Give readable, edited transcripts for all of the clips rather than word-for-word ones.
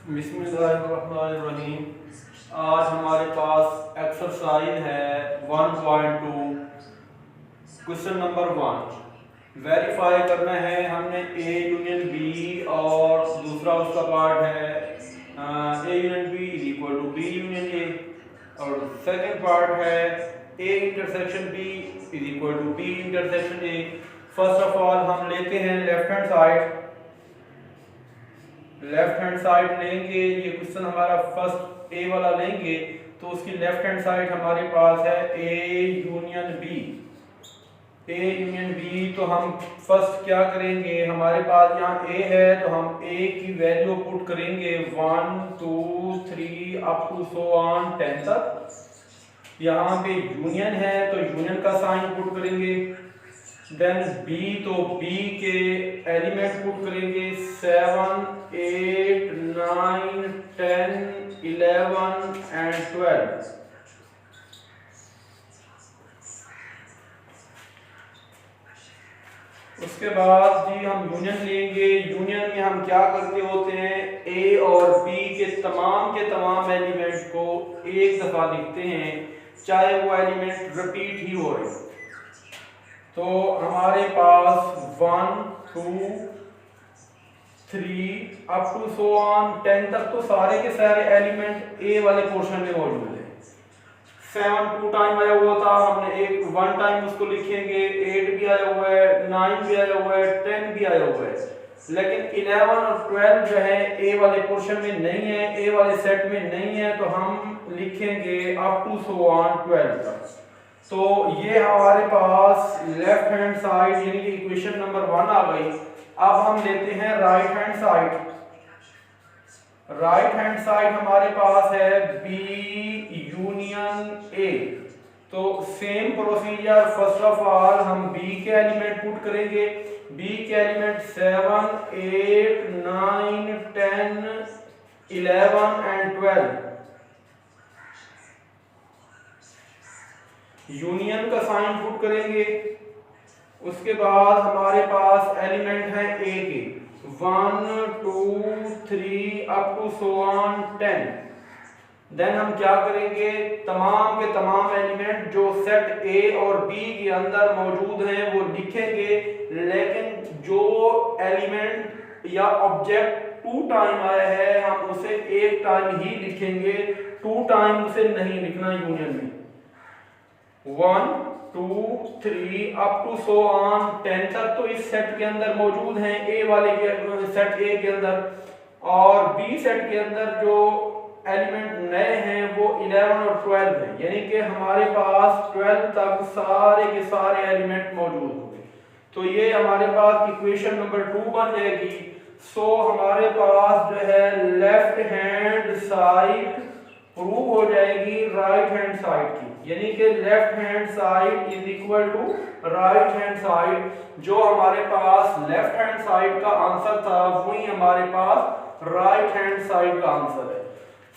बिस्मिल्लाहिर्रहमानिर्रहीम। आज हमारे पास एक्सरसाइज है 1.2 क्वेश्चन नंबर 1 वेरीफाई करना है हमने ए यूनियन बी और दूसरा उसका पार्ट है A union B is equal to B union A और सेकंड पार्ट है A intersection B is equal to B intersection A. First of all हम लेते हैं लेफ्ट हैंड साइड लेंगे। ये क्वेश्चन हमारा फर्स्ट ए वाला लेंगे तो उसकी लेफ्ट हैंड साइड हमारे पास है A union B. A union B तो हम फर्स्ट क्या करेंगे, हमारे पास यहाँ ए है तो हम ए की वैल्यू पुट करेंगे 1 2 3 अप टू सो ऑन 10 तक। यहाँ पे यूनियन है तो यूनियन का साइन पुट करेंगे। देन बी तो बी के एलिमेंट पुट करेंगे 7 8 9 10 11 एंड 12। उसके बाद जी हम यूनियन लेंगे। यूनियन में हम क्या करते होते हैं, ए और बी के तमाम एलिमेंट को एक दफा लिखते हैं चाहे वो एलिमेंट रिपीट ही हो रहे। तो हमारे पास 1 2 3 अप टू सो ऑन 10 तक तो सारे के सारे एलिमेंट ए वाले पोर्शन में मौजूद है। 7 2 टाइम आया हुआ था, हमने एक 1 टाइम उसको लिखेंगे। 8 भी आया हुआ है, 9 भी आया हुआ है, 10 भी आया हुआ है। लेकिन 11 और 12 जो है ए वाले पोर्शन में नहीं है, ए वाले सेट में नहीं है, तो हम लिखेंगे अप टू सो ऑन 12 तक। तो ये हमारे पास लेफ्ट हैंड साइड यानी कि इक्वेशन नंबर 1 आ गई। अब हम लेते हैं right hand side. Right hand side हमारे पास है बी यूनियन ए। तो same procedure, first of all हम बी के एलिमेंट पुट करेंगे। बी के एलिमेंट 7 8 9 10 11 एंड 12। यूनियन का साइन पुट करेंगे। उसके बाद हमारे पास एलिमेंट है ए के 1 2 3 up to so on 10। Then हम क्या करेंगे, तमाम के तमाम एलिमेंट जो सेट ए और बी के अंदर मौजूद हैं वो लिखेंगे। लेकिन जो एलिमेंट या ऑब्जेक्ट 2 टाइम आया है हम उसे 1 टाइम ही लिखेंगे, 2 टाइम उसे नहीं लिखना यूनियन में। 1 2 3 अप टू सो ऑन 10 तक तो इस सेट के अंदर मौजूद हैं, ए वाले के सेट ए के अंदर। और बी सेट के अंदर जो एलिमेंट नए हैं वो 11 और 12 हैं, यानी कि हमारे पास 12 तक सारे के सारे एलिमेंट मौजूद होंगे। तो ये हमारे पास इक्वेशन नंबर 2 बन जाएगी। सो हमारे पास जो है लेफ्ट हैंड साइड प्रूव हो जाएगी राइट हैंड साइड की, यानी कि left hand side is equal to right hand side. जो हमारे पास लेफ्ट हैंड साइड का आंसर था वही हमारे पास राइट हैंड साइड का आंसर है।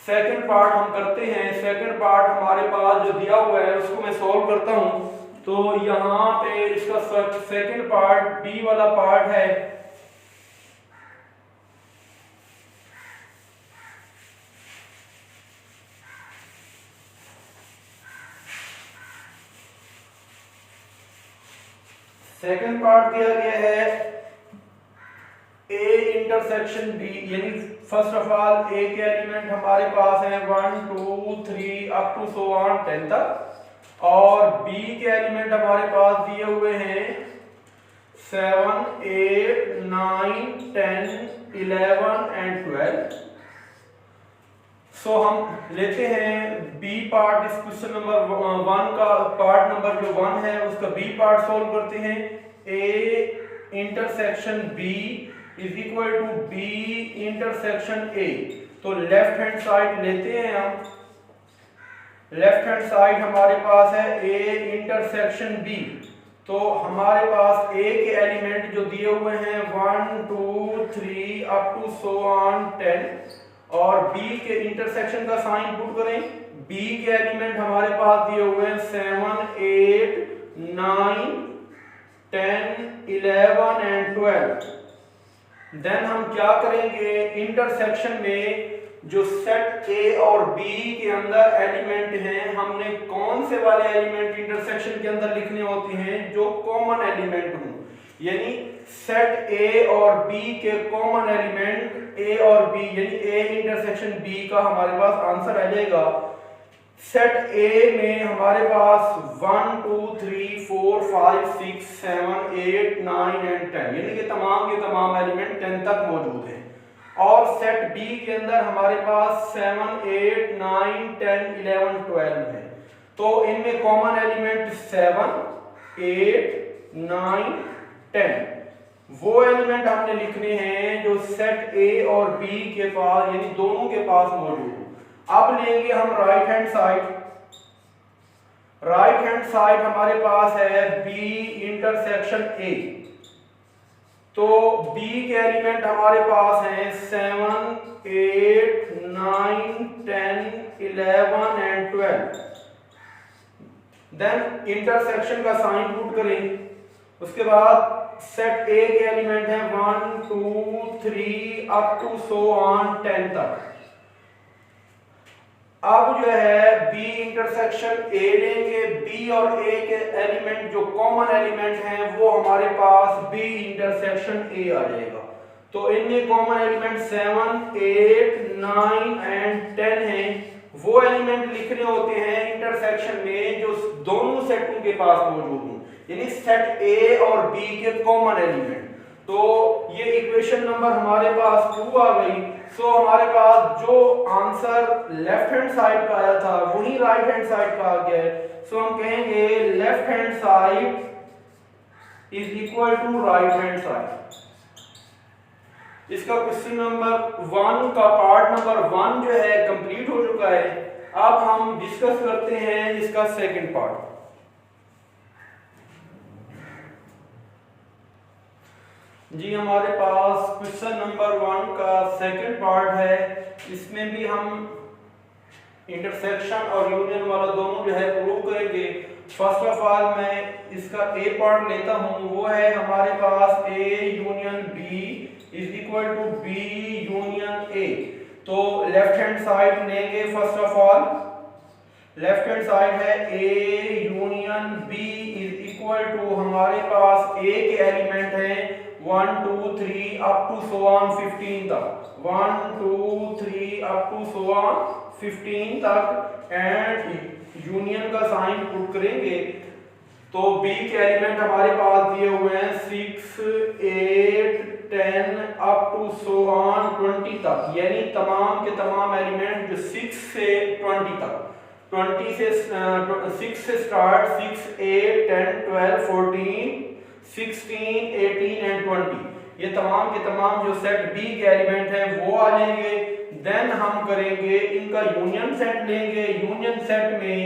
सेकंड पार्ट हम करते हैं। सेकंड पार्ट हमारे पास जो दिया हुआ है उसको मैं सॉल्व करता हूं। तो यहाँ पे इसका सेकंड पार्ट बी वाला पार्ट है। सेकंड पार्ट दिया गया है ए इंटरसेक्शन बी, यानी फर्स्ट ऑफ ऑल ए के एलिमेंट हमारे पास हैं 1 2 3 अप टू सो ऑन 10 तक। और बी के एलिमेंट हमारे पास दिए हुए हैं 7 8 9 10 11 एंड 12। सो हम लेते हैं बी पार्ट। इस क्वेश्चन नंबर 1 का पार्ट नंबर जो 1 है उसका बी पार्ट सॉल्व करते हैं। A intersection B is equal to B intersection A. तो लेफ्ट हैंड साइड लेते हैं हम। लेफ्ट हैंड साइड हमारे पास है ए इंटरसेक्शन बी। तो हमारे पास ए के एलिमेंट जो दिए हुए हैं 1 2 3 अप टू सो ऑन 10 और बी के इंटरसेक्शन का साइन पुट करें। बी के एलिमेंट हमारे पास दिए हुए हैं 7 8 9 10 11 एंड 12। देन हम क्या करेंगे, इंटरसेक्शन में जो सेट ए और बी के अंदर एलिमेंट हैं, हमने कौन से वाले एलिमेंट इंटरसेक्शन के अंदर लिखने होते हैं, जो कॉमन एलिमेंट हों। यानी सेट ए और बी के कॉमन एलिमेंट ए और बी, यानी ए इंटरसेक्शन बी का हमारे पास आंसर आ जाएगा। सेट ए में हमारे पास 1 2 3 4 5 6 7 8 9 एंड 10, यानी कि तमाम के तमाम एलिमेंट 10 तक मौजूद हैं। और सेट बी के अंदर हमारे पास 7 8 9 10 11 12 है। तो इनमें कॉमन एलिमेंट 7 8 9 10 वो एलिमेंट हमने लिखने हैं जो सेट ए और बी के पास, यानी दोनों के पास मौजूद हो। अब लेंगे हम right hand side. Right hand side हमारे पास है बी इंटरसेक्शन ए। तो बी के एलिमेंट हमारे पास हैं 7 8 9 10 11 एंड 12। देन इंटरसेक्शन का साइन पुट करें। उसके बाद सेट ए के एलिमेंट हैं 1 2 3 अप टू सो ऑन 10 तक। अब जो है बी इंटरसेक्शन ए लेंगे, बी और ए के एलिमेंट जो कॉमन एलिमेंट हैं वो हमारे पास बी इंटरसेक्शन ए आ जाएगा। तो इनमें कॉमन एलिमेंट 7 8 9 एंड 10 हैं। वो एलिमेंट लिखने होते हैं इंटरसेक्शन में जो दोनों सेटों के पास मौजूद हों, यानी सेट ए और बी के कॉमन एलिमेंट। तो ये इक्वेशन नंबर हमारे पास 2 आ गई। सो हमारे पास जो आंसर लेफ्ट हैंड साइड का आया था वही राइट हैंड साइड का आ गया है। सो हम कहेंगे left hand side is equal to right hand side. इसका क्वेश्चन नंबर 1 का पार्ट नंबर 1 जो है कंप्लीट हो चुका है। अब हम डिस्कस करते हैं इसका सेकंड पार्ट। जी हमारे पास क्वेश्चन नंबर 1 का सेकंड पार्ट है। इसमें भी हम इंटरसेक्शन और यूनियन वाला दोनों जो है प्रूव करेंगे। फर्स्ट ऑफ ऑल मैं इसका ए पार्ट लेता हूं, वो है हमारे पास A union B is equal to B union A. तो लेफ्ट हैंड साइड लेंगे। First of all left hand side है A union B is equal to हमारे पास ए के एलिमेंट हैं 1 2 3 अप टू सो ऑन 15 तक। 1 2 3 अप टू सो ऑन 15 तक and union का साइन पुट करेंगे। तो बी के एलिमेंट हमारे पास दिए हुए हैं 6 8 10 अप टू सो ऑन 20 तक, यानी तमाम के तमाम एलिमेंट जो 6 से 20 तक, 20 से 6 से स्टार्ट 6 8 10 12 14 16 18 एंड 20, ये तमाम के तमाम जो सेट बी के एलिमेंट हैं वो आ जाएंगे। देन हम करेंगे इनका यूनियन सेट लेंगे। यूनियन सेट में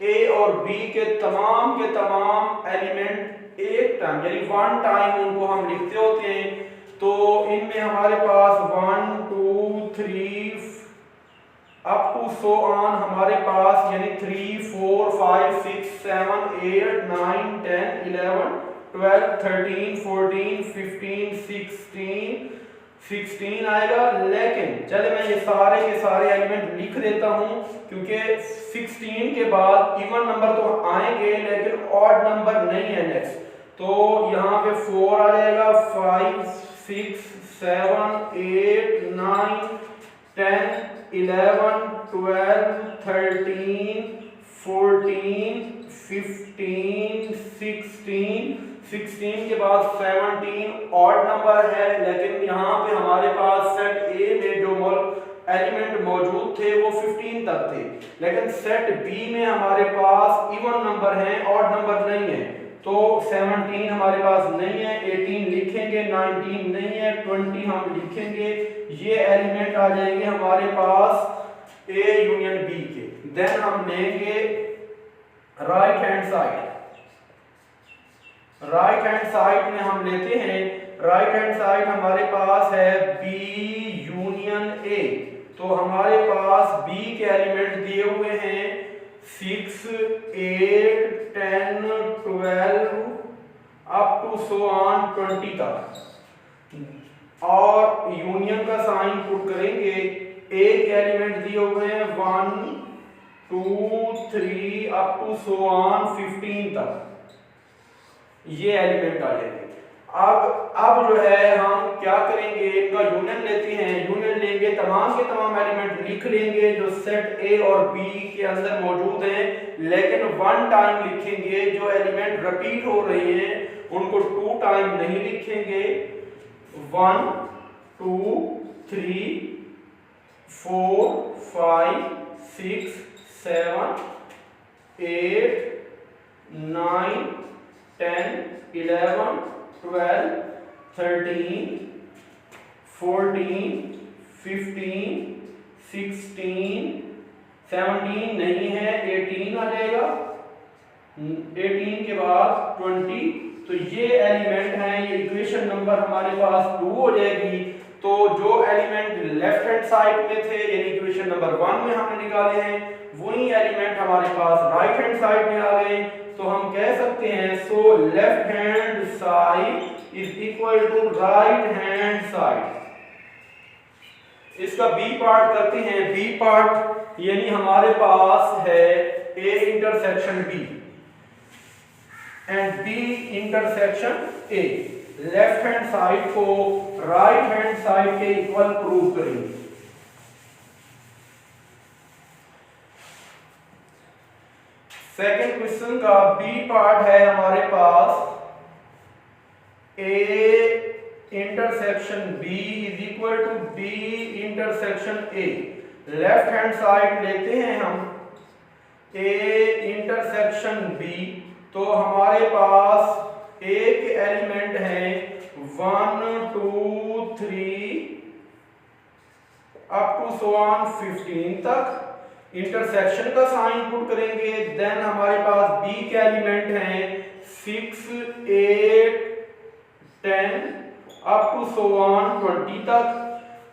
ए और बी के तमाम एलिमेंट एक टाइम यानी वन टाइम उनको हम लिखते होते हैं। तो इनमें हमारे पास 1 2 3 अप टू सो ऑन हमारे पास यानी 3 4 5 6 7 8 9 10 11 12 13 14 15 16 आएगा। लेकिन चले मैं ये सारे के सारे एलिमेंट लिख देता हूं, क्योंकि 16 के बाद इवन नंबर तो आएंगे लेकिन ऑड नंबर नहीं है नेक्स्ट। तो यहाँ पे 4 आ जाएगा, 5 6 7 8 9 10 11 12 13 14 15 16 के बाद 17 ऑड नंबर है। लेकिन यहाँ पे हमारे पास सेट ए में जो एलिमेंट मौजूद थे वो 15 तक थे, लेकिन सेट बी में हमारे पास इवन नंबर हैं, ऑड नंबर नहीं है। तो 17 हमारे पास नहीं है, 18 लिखेंगे, 19 नहीं है, 20 हम लिखेंगे। ये एलिमेंट आ जाएंगे हमारे पास ए यूनियन बी के। देन हम लेंगे right hand side. Right hand side में हम लेते हैं, राइट हैंड साइड हमारे पास है बी यूनियन ए। तो हमारे पास बी के एलिमेंट दिए हुए हैं 6 8 10 12 अप टू सो ऑन 20 तक। और यूनियन का साइन पुट करेंगे। एक एलिमेंट दिए हुए हैं 1 2 3 अप टू सो ऑन 15 तक, ये एलिमेंट आ जाएंगे। अब जो है हम क्या करेंगे, इनका यूनियन लेते हैं। यूनियन लेंगे, तमाम के तमाम एलिमेंट लिख लेंगे जो सेट ए और बी के अंदर मौजूद हैं, लेकिन 1 टाइम लिखेंगे। जो एलिमेंट रिपीट हो रहे हैं उनको 2 टाइम नहीं लिखेंगे। 1 2 3 4 5 6 7 8 9 10 11 12 13 14 15 16 17 नहीं है, 18 आ जाएगा। 18 के बाद 20। तो ये एलिमेंट है, ये इक्वेशन नंबर हमारे पास 2 हो जाएगी। तो जो एलिमेंट लेफ्ट हैंड साइड में थे, यानी इक्वेशन नंबर 1 में हमने निकाले हैं, वही एलिमेंट हमारे पास राइट हैंड साइड में आ गए। तो हम कह सकते हैं so left hand side is equal to right hand side. इसका बी पार्ट करते हैं। बी पार्ट यानी हमारे पास है A intersection B and B intersection A. Left hand side को राइट हैंड साइड के इक्वल प्रूव करेंगे। सेकेंड क्वेश्चन का बी पार्ट है हमारे पास A intersection B is equal to B intersection A. Left hand side लेते हैं हम ए इंटरसेक्शन बी, तो हमारे पास एक एलिमेंट है 1 2 3 अप टू सो ऑन 15 तक। इंटरसेक्शन का साइन पुट करेंगे। देन हमारे पास बी के एलिमेंट हैं 6 8 10 अप टू सो ऑन 20 तक।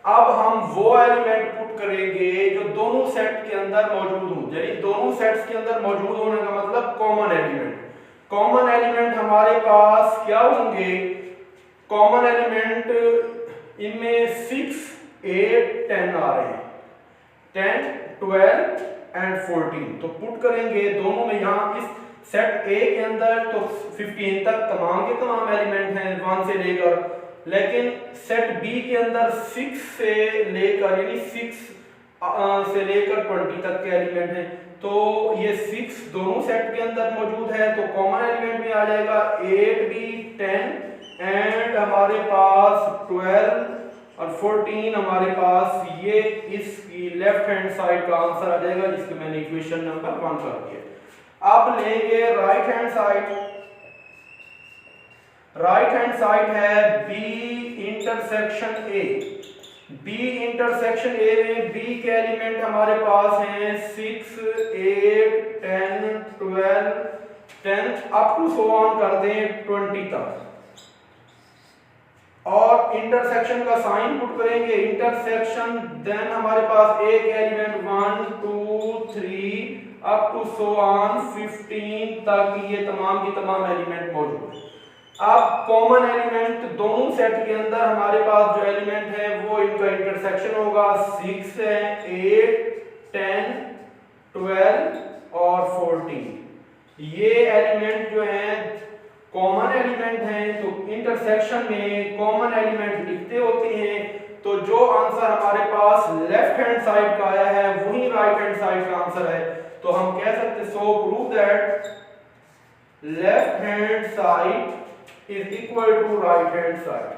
अब हम वो एलिमेंट पुट करेंगे जो दोनों सेट के अंदर मौजूद हों, यानी दोनों सेट्स के अंदर मौजूद होने का मतलब कॉमन एलिमेंट। कॉमन एलिमेंट हमारे पास क्या होंगे, कॉमन एलिमेंट इनमें 6 8 10 आ रहे हैं, 10 12 एंड 14। तो पुट करेंगे दोनों में, यहाँ इस सेट ए के अंदर तो 15 तक तमाम के तमाम एलिमेंट हैं 1 से लेकर, लेकिन सेट बी के अंदर 6 से लेकर यानी 6 से लेकर 20 तक के एलिमेंट हैं। तो ये 6 दोनों सेट के अंदर मौजूद है, तो कॉमन एलिमेंट में आ जाएगा 8 भी 10 एंड हमारे पास 12 और 14 हमारे पास। ये इसकी लेफ्ट हैंड साइड का आंसर आ जाएगा, जिसको मैंने इक्वेशन नंबर 1 कर दिया। अब लेंगे right hand side. Right hand side है B intersection A. B intersection A में बी के एलिमेंट हमारे पास हैं 6 8 10 12 10 अप टू सो ऑन कर दें 20 तक। और इंटरसेक्शन का साइन पुट करेंगे। इंटरसेक्शन देन हमारे पास एक element 1 2 3 up to so on 15 तक, ये तमाम की तमाम एलिमेंट मौजूद है। अब कॉमन एलिमेंट दोनों सेट के अंदर हमारे पास जो एलिमेंट है वो इनका इंटरसेक्शन होगा। 6 है 8 10 12 और 14। ये एलिमेंट जो है कॉमन एलिमेंट हैं, तो इंटरसेक्शन में कॉमन एलिमेंट लिखते होते हैं। तो जो आंसर हमारे पास लेफ्ट हैंड साइड का आया है वही राइट हैंड साइड का आंसर है। तो हम कह सकते so prove that left hand side is equal to right hand side.